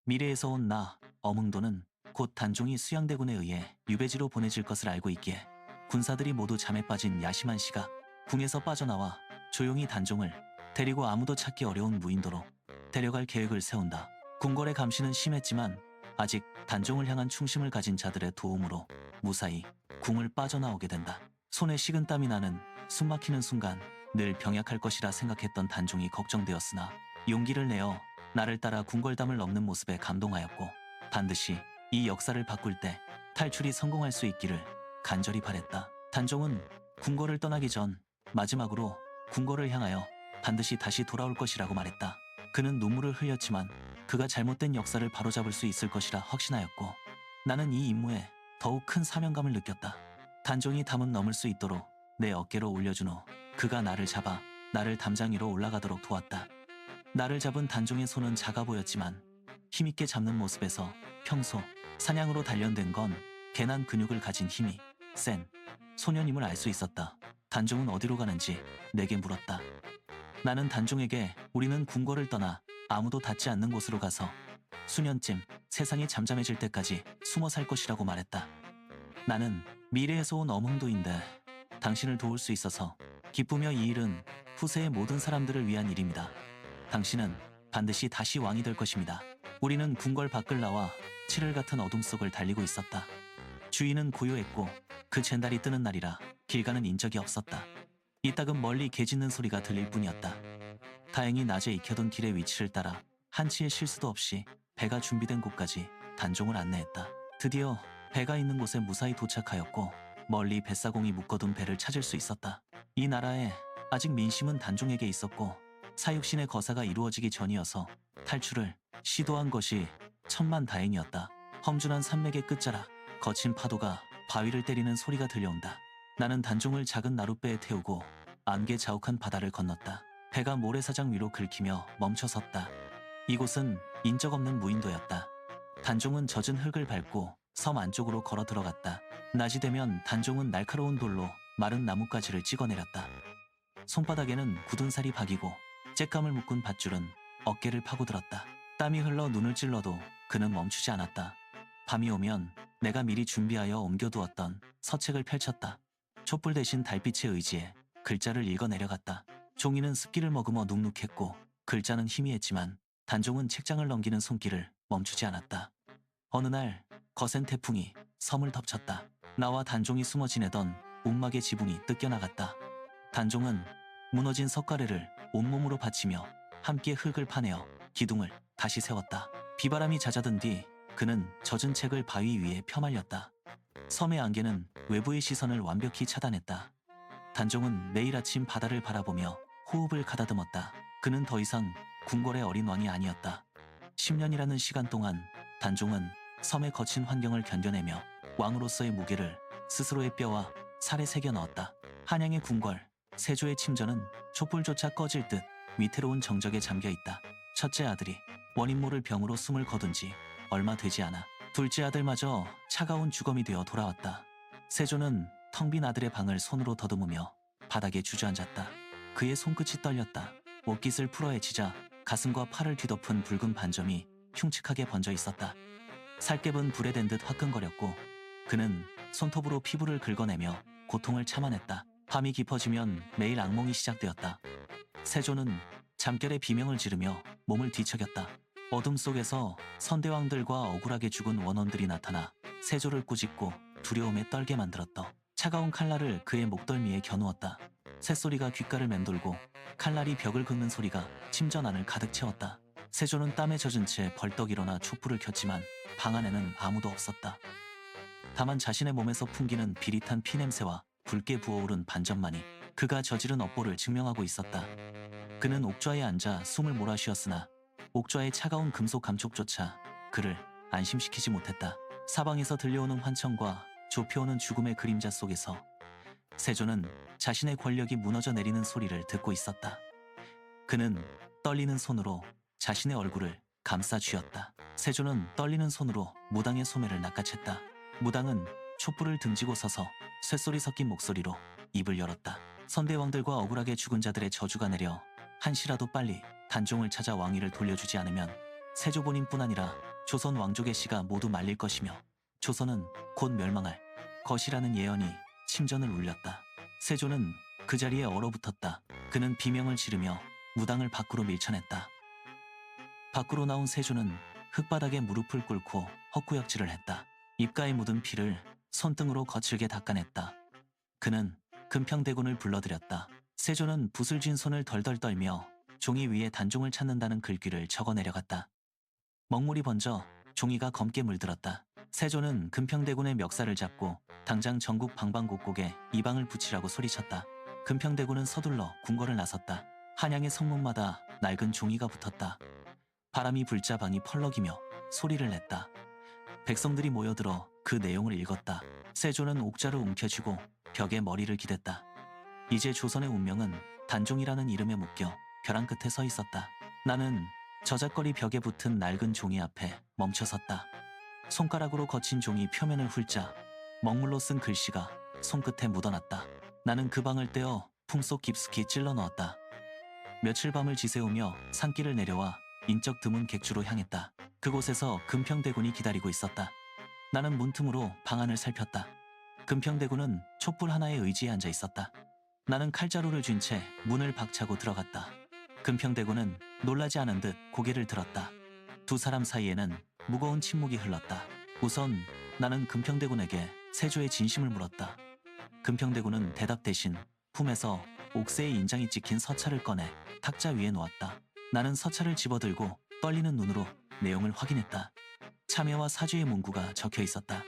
미래에서 온 나, 어몽도는 곧 단종이 수양대군에 의해 유배지로 보내질 것을 알고 있기에 군사들이 모두 잠에 빠진 야심한 시각 궁에서 빠져나와 조용히 단종을 데리고 아무도 찾기 어려운 무인도로 데려갈 계획을 세운다. 궁궐의 감시는 심했지만 아직 단종을 향한 충심을 가진 자들의 도움으로 무사히 궁을 빠져나오게 된다. 손에 식은땀이 나는 숨막히는 순간 늘 병약할 것이라 생각했던 단종이 걱정되었으나 용기를 내어 나를 따라 궁궐담을 넘는 모습에 감동하였고 반드시 이 역사를 바꿀 때 탈출이 성공할 수 있기를 간절히 바랬다. 단종은 궁궐을 떠나기 전 마지막으로 궁궐을 향하여 반드시 다시 돌아올 것이라고 말했다. 그는 눈물을 흘렸지만 그가 잘못된 역사를 바로잡을 수 있을 것이라 확신하였고 나는 이 임무에 더욱 큰 사명감을 느꼈다. 단종이 담은 넘을 수 있도록 내 어깨로 올려준 후 그가 나를 잡아 나를 담장 위로 올라가도록 도왔다. 나를 잡은 단종의 손은 작아 보였지만 힘있게 잡는 모습에서 평소 사냥으로 단련된 건 괜한 근육을 가진 힘이 센 소년임을 알 수 있었다. 단종은 어디로 가는지 내게 물었다. 나는 단종에게 우리는 궁궐을 떠나 아무도 닿지 않는 곳으로 가서 수년쯤 세상이 잠잠해질 때까지 숨어 살 것이라고 말했다. 나는 미래에서 온 엄흥도인데 당신을 도울 수 있어서 기쁘며 이 일은 후세의 모든 사람들을 위한 일입니다. 당신은 반드시 다시 왕이 될 것입니다. 우리는 궁궐 밖을 나와 칠흑 같은 어둠 속을 달리고 있었다. 주위는 고요했고 그 젠달이 뜨는 날이라 길가는 인적이 없었다. 이따금 멀리 개 짖는 소리가 들릴 뿐이었다. 다행히 낮에 익혀둔 길의 위치를 따라 한치의 실수도 없이 배가 준비된 곳까지 단종을 안내했다. 드디어 배가 있는 곳에 무사히 도착하였고 멀리 뱃사공이 묶어둔 배를 찾을 수 있었다. 이 나라에 아직 민심은 단종에게 있었고 사육신의 거사가 이루어지기 전이어서 탈출을 시도한 것이 천만다행이었다. 험준한 산맥의 끝자락 거친 파도가 바위를 때리는 소리가 들려온다. 나는 단종을 작은 나룻배에 태우고 안개 자욱한 바다를 건넜다. 배가 모래사장 위로 긁히며 멈춰섰다. 이곳은 인적 없는 무인도였다. 단종은 젖은 흙을 밟고 섬 안쪽으로 걸어 들어갔다. 낮이 되면 단종은 날카로운 돌로 마른 나뭇가지를 찍어내렸다. 손바닥에는 굳은 살이 박이고 쬐감을 묶은 밧줄은 어깨를 파고들었다. 땀이 흘러 눈을 찔러도 그는 멈추지 않았다. 밤이 오면 내가 미리 준비하여 옮겨두었던 서책을 펼쳤다. 촛불 대신 달빛에 의지해 글자를 읽어 내려갔다. 종이는 습기를 머금어 눅눅했고 글자는 희미했지만 단종은 책장을 넘기는 손길을 멈추지 않았다. 어느 날 거센 태풍이 섬을 덮쳤다. 나와 단종이 숨어 지내던 움막의 지붕이 뜯겨나갔다. 단종은 무너진 석가래를 온몸으로 받치며 함께 흙을 파내어 기둥을 다시 세웠다. 비바람이 잦아든 뒤 그는 젖은 책을 바위 위에 펴말렸다. 섬의 안개는 외부의 시선을 완벽히 차단했다. 단종은 매일 아침 바다를 바라보며 호흡을 가다듬었다. 그는 더 이상 궁궐의 어린 왕이 아니었다. 10년이라는 시간 동안 단종은 섬의 거친 환경을 견뎌내며 왕으로서의 무게를 스스로의 뼈와 살에 새겨 넣었다. 한양의 궁궐, 세조의 침전은 촛불조차 꺼질 듯 위태로운 정적에 잠겨있다. 첫째 아들이 원인 모를 병으로 숨을 거둔 지 얼마 되지 않아 둘째 아들마저 차가운 주검이 되어 돌아왔다. 세조는 텅 빈 아들의 방을 손으로 더듬으며 바닥에 주저앉았다. 그의 손끝이 떨렸다. 옷깃을 풀어헤치자 가슴과 팔을 뒤덮은 붉은 반점이 흉측하게 번져 있었다. 살갗은 불에 댄 듯 화끈거렸고 그는 손톱으로 피부를 긁어내며 고통을 참아냈다. 밤이 깊어지면 매일 악몽이 시작되었다. 세조는 잠결에 비명을 지르며 몸을 뒤척였다. 어둠 속에서 선대왕들과 억울하게 죽은 원원들이 나타나 세조를 꾸짖고 두려움에 떨게 만들었다. 차가운 칼날을 그의 목덜미에 겨누었다. 새소리가 귓가를 맴돌고 칼날이 벽을 긁는 소리가 침전 안을 가득 채웠다. 세조는 땀에 젖은 채 벌떡 일어나 촛불을 켰지만 방 안에는 아무도 없었다. 다만 자신의 몸에서 풍기는 비릿한 피냄새와 붉게 부어오른 반점만이 그가 저지른 업보를 증명하고 있었다. 그는 옥좌에 앉아 숨을 몰아쉬었으나 옥좌의 차가운 금속 감촉조차 그를 안심시키지 못했다. 사방에서 들려오는 환청과 좁혀오는 죽음의 그림자 속에서 세조는 자신의 권력이 무너져 내리는 소리를 듣고 있었다. 그는 떨리는 손으로 자신의 얼굴을 감싸 쥐었다. 세조는 떨리는 손으로 무당의 소매를 낚아챘다. 무당은 촛불을 등지고 서서 쇳소리 섞인 목소리로 입을 열었다. 선대왕들과 억울하게 죽은 자들의 저주가 내려 한시라도 빨리 단종을 찾아 왕위를 돌려주지 않으면 세조 본인뿐 아니라 조선 왕족의 씨가 모두 말릴 것이며 조선은 곧 멸망할 것이라는 예언이 심전을 울렸다. 세조는 그 자리에 얼어붙었다. 그는 비명을 지르며 무당을 밖으로 밀쳐냈다. 밖으로 나온 세조는 흙바닥에 무릎을 꿇고 헛구역질을 했다. 입가에 묻은 피를 손등으로 거칠게 닦아냈다. 그는 금평대군을 불러들였다. 세조는 붓을 쥔 손을 덜덜 떨며 종이 위에 단종을 찾는다는 글귀를 적어 내려갔다. 먹물이 번져 종이가 검게 물들었다. 세조는 금평대군의 멱살을 잡고 당장 전국 방방곡곡에 이방을 붙이라고 소리쳤다. 금평대군은 서둘러 궁궐을 나섰다. 한양의 성문마다 낡은 종이가 붙었다. 바람이 불자 방이 펄럭이며 소리를 냈다. 백성들이 모여들어 그 내용을 읽었다. 세조는 옥좌를 움켜쥐고 벽에 머리를 기댔다. 이제 조선의 운명은 단종이라는 이름에 묶여 벼랑 끝에 서 있었다. 나는 저작거리 벽에 붙은 낡은 종이 앞에 멈춰섰다. 손가락으로 거친 종이 표면을 훑자 먹물로 쓴 글씨가 손끝에 묻어났다. 나는 그 방을 떼어 품속 깊숙이 찔러 넣었다. 며칠 밤을 지새우며 산길을 내려와 인적 드문 객주로 향했다. 그곳에서 금평대군이 기다리고 있었다. 나는 문틈으로 방 안을 살폈다. 금평대군은 촛불 하나에 의지해 앉아 있었다. 나는 칼자루를 쥔 채 문을 박차고 들어갔다. 금평대군은 놀라지 않은 듯 고개를 들었다. 두 사람 사이에는 무거운 침묵이 흘렀다. 우선 나는 금평대군에게 세조의 진심을 물었다. 금평대군은 대답 대신 품에서 옥새의 인장이 찍힌 서찰을 꺼내 탁자 위에 놓았다. 나는 서찰을 집어들고 떨리는 눈으로 내용을 확인했다. 참여와 사죄의 문구가 적혀 있었다.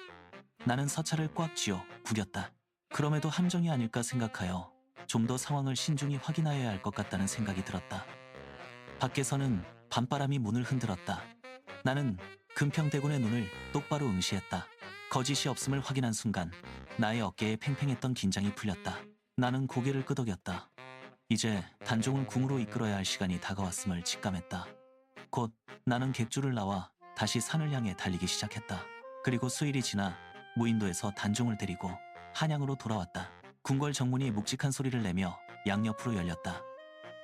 나는 서찰을 꽉 쥐어 구겼다. 그럼에도 함정이 아닐까 생각하여 좀 더 상황을 신중히 확인하여야 할 것 같다는 생각이 들었다. 밖에서는 밤바람이 문을 흔들었다. 나는 금평대군의 눈을 똑바로 응시했다. 거짓이 없음을 확인한 순간 나의 어깨에 팽팽했던 긴장이 풀렸다. 나는 고개를 끄덕였다. 이제 단종을 궁으로 이끌어야 할 시간이 다가왔음을 직감했다. 곧 나는 객주를 나와 다시 산을 향해 달리기 시작했다. 그리고 수일이 지나 무인도에서 단종을 데리고 한양으로 돌아왔다. 궁궐 정문이 묵직한 소리를 내며 양옆으로 열렸다.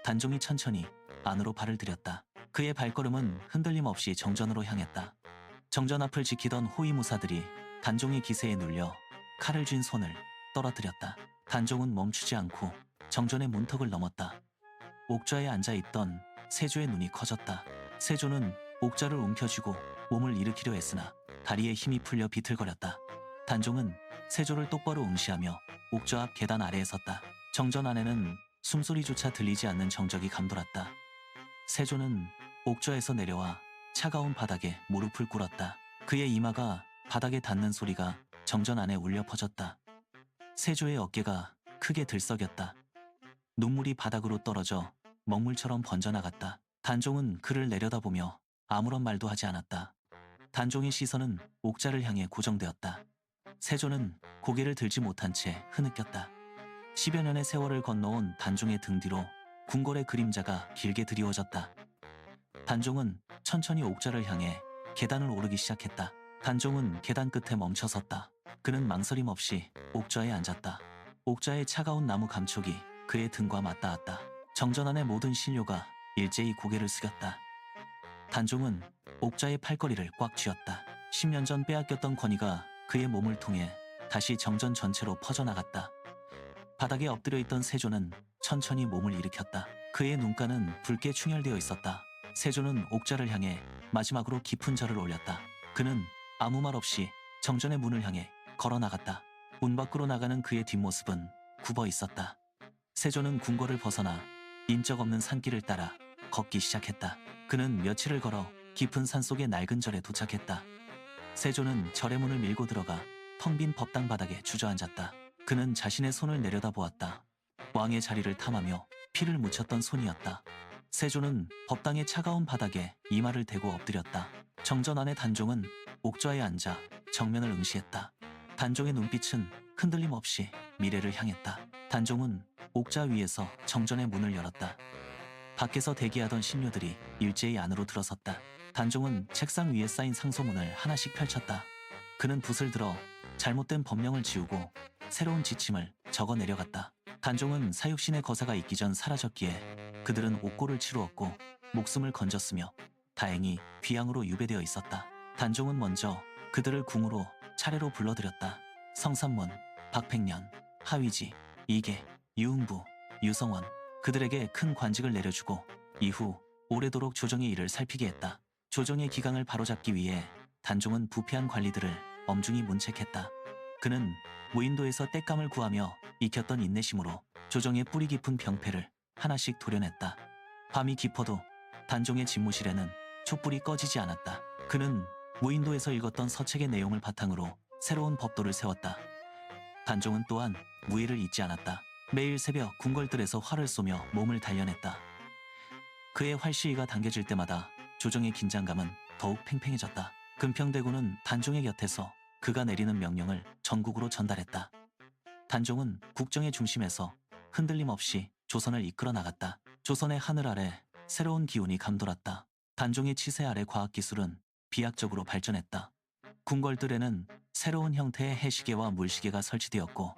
단종이 천천히 안으로 발을 들였다. 그의 발걸음은 흔들림 없이 정전으로 향했다. 정전 앞을 지키던 호위무사들이 단종의 기세에 눌려 칼을 쥔 손을 떨어뜨렸다. 단종은 멈추지 않고 정전의 문턱을 넘었다. 옥좌에 앉아있던 세조의 눈이 커졌다. 세조는 옥좌를 움켜쥐고 몸을 일으키려 했으나 다리에 힘이 풀려 비틀거렸다. 단종은 세조를 똑바로 응시하며 옥좌 앞 계단 아래에 섰다. 정전 안에는 숨소리조차 들리지 않는 정적이 감돌았다. 세조는 옥좌에서 내려와 차가운 바닥에 무릎을 꿇었다. 그의 이마가 바닥에 닿는 소리가 정전 안에 울려 퍼졌다. 세조의 어깨가 크게 들썩였다. 눈물이 바닥으로 떨어져 먹물처럼 번져나갔다. 단종은 그를 내려다보며 아무런 말도 하지 않았다. 단종의 시선은 옥좌를 향해 고정되었다. 세조는 고개를 들지 못한 채 흐느꼈다. 10여 년의 세월을 건너온 단종의 등 뒤로 궁궐의 그림자가 길게 드리워졌다. 단종은 천천히 옥좌를 향해 계단을 오르기 시작했다. 단종은 계단 끝에 멈춰섰다. 그는 망설임 없이 옥좌에 앉았다. 옥좌의 차가운 나무 감촉이 그의 등과 맞닿았다. 정전 안의 모든 신료가 일제히 고개를 숙였다. 단종은 옥좌의 팔걸이를 꽉 쥐었다. 10년 전 빼앗겼던 권위가 그의 몸을 통해 다시 정전 전체로 퍼져나갔다. 바닥에 엎드려 있던 세조는 천천히 몸을 일으켰다. 그의 눈가는 붉게 충혈되어 있었다. 세조는 옥좌를 향해 마지막으로 깊은 절을 올렸다. 그는 아무 말 없이 정전의 문을 향해 걸어나갔다. 문 밖으로 나가는 그의 뒷모습은 굽어 있었다. 세조는 궁궐을 벗어나 인적 없는 산길을 따라 걷기 시작했다. 그는 며칠을 걸어 깊은 산속의 낡은 절에 도착했다. 세조는 절의 문을 밀고 들어가 텅 빈 법당 바닥에 주저앉았다. 그는 자신의 손을 내려다보았다. 왕의 자리를 탐하며 피를 묻혔던 손이었다. 세조는 법당의 차가운 바닥에 이마를 대고 엎드렸다. 정전 안의 단종은 옥좌에 앉아 정면을 응시했다. 단종의 눈빛은 흔들림 없이 미래를 향했다. 단종은 옥좌 위에서 정전의 문을 열었다. 밖에서 대기하던 신료들이 일제히 안으로 들어섰다. 단종은 책상 위에 쌓인 상소문을 하나씩 펼쳤다. 그는 붓을 들어 잘못된 법령을 지우고 새로운 지침을 적어 내려갔다. 단종은 사육신의 거사가 있기 전 사라졌기에 그들은 옥고를 치루었고 목숨을 건졌으며 다행히 귀양으로 유배되어 있었다. 단종은 먼저 그들을 궁으로 차례로 불러들였다. 성삼문, 박팽년, 하위지, 이계, 유흥부, 유성원, 그들에게 큰 관직을 내려주고 이후 오래도록 조정의 일을 살피게 했다. 조정의 기강을 바로잡기 위해 단종은 부패한 관리들을 엄중히 문책했다. 그는 무인도에서 땔감을 구하며 익혔던 인내심으로 조정의 뿌리 깊은 병폐를 하나씩 도려냈다. 밤이 깊어도 단종의 집무실에는 촛불이 꺼지지 않았다. 그는 무인도에서 읽었던 서책의 내용을 바탕으로 새로운 법도를 세웠다. 단종은 또한 무예를 잊지 않았다. 매일 새벽 궁궐들에서 활을 쏘며 몸을 단련했다. 그의 활시위가 당겨질 때마다 조정의 긴장감은 더욱 팽팽해졌다. 금평대군은 단종의 곁에서 그가 내리는 명령을 전국으로 전달했다. 단종은 국정의 중심에서 흔들림 없이 조선을 이끌어 나갔다. 조선의 하늘 아래 새로운 기운이 감돌았다. 단종의 치세 아래 과학기술은 비약적으로 발전했다. 궁궐들에는 새로운 형태의 해시계와 물시계가 설치되었고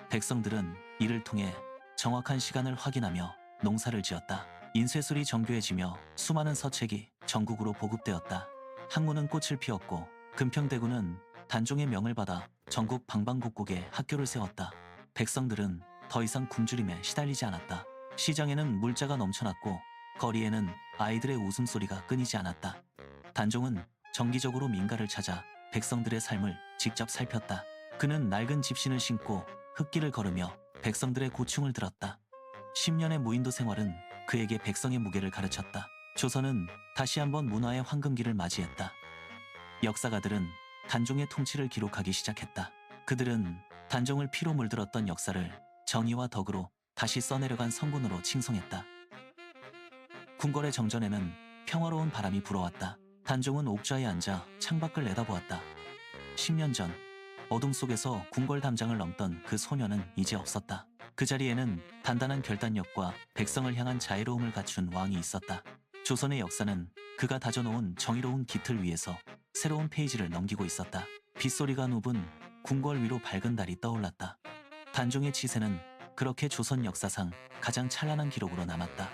백성들은 이를 통해 정확한 시간을 확인하며 농사를 지었다. 인쇄술이 정교해지며 수많은 서책이 전국으로 보급되었다. 학문은 꽃을 피웠고 금평대군은 단종의 명을 받아 전국 방방곡곡에 학교를 세웠다. 백성들은 더 이상 굶주림에 시달리지 않았다. 시장에는 물자가 넘쳐났고 거리에는 아이들의 웃음소리가 끊이지 않았다. 단종은 정기적으로 민가를 찾아 백성들의 삶을 직접 살폈다. 그는 낡은 집신을 신고 흙길을 걸으며 백성들의 고충을 들었다. 10년의 무인도 생활은 그에게 백성의 무게를 가르쳤다. 조선은 다시 한번 문화의 황금기를 맞이했다. 역사가들은 단종의 통치를 기록하기 시작했다. 그들은 단종을 피로 물들었던 역사를 정의와 덕으로 다시 써내려간 성군으로 칭송했다. 궁궐의 정전에는 평화로운 바람이 불어왔다. 단종은 옥좌에 앉아 창밖을 내다보았다. 10년 전 어둠 속에서 궁궐 담장을 넘던 그 소녀는 이제 없었다. 그 자리에는 단단한 결단력과 백성을 향한 자애로움을 갖춘 왕이 있었다. 조선의 역사는 그가 다져놓은 정의로운 깃틀 위에서 새로운 페이지를 넘기고 있었다. 빗소리가 누분 궁궐 위로 밝은 달이 떠올랐다. 단종의 치세는 그렇게 조선 역사상 가장 찬란한 기록으로 남았다.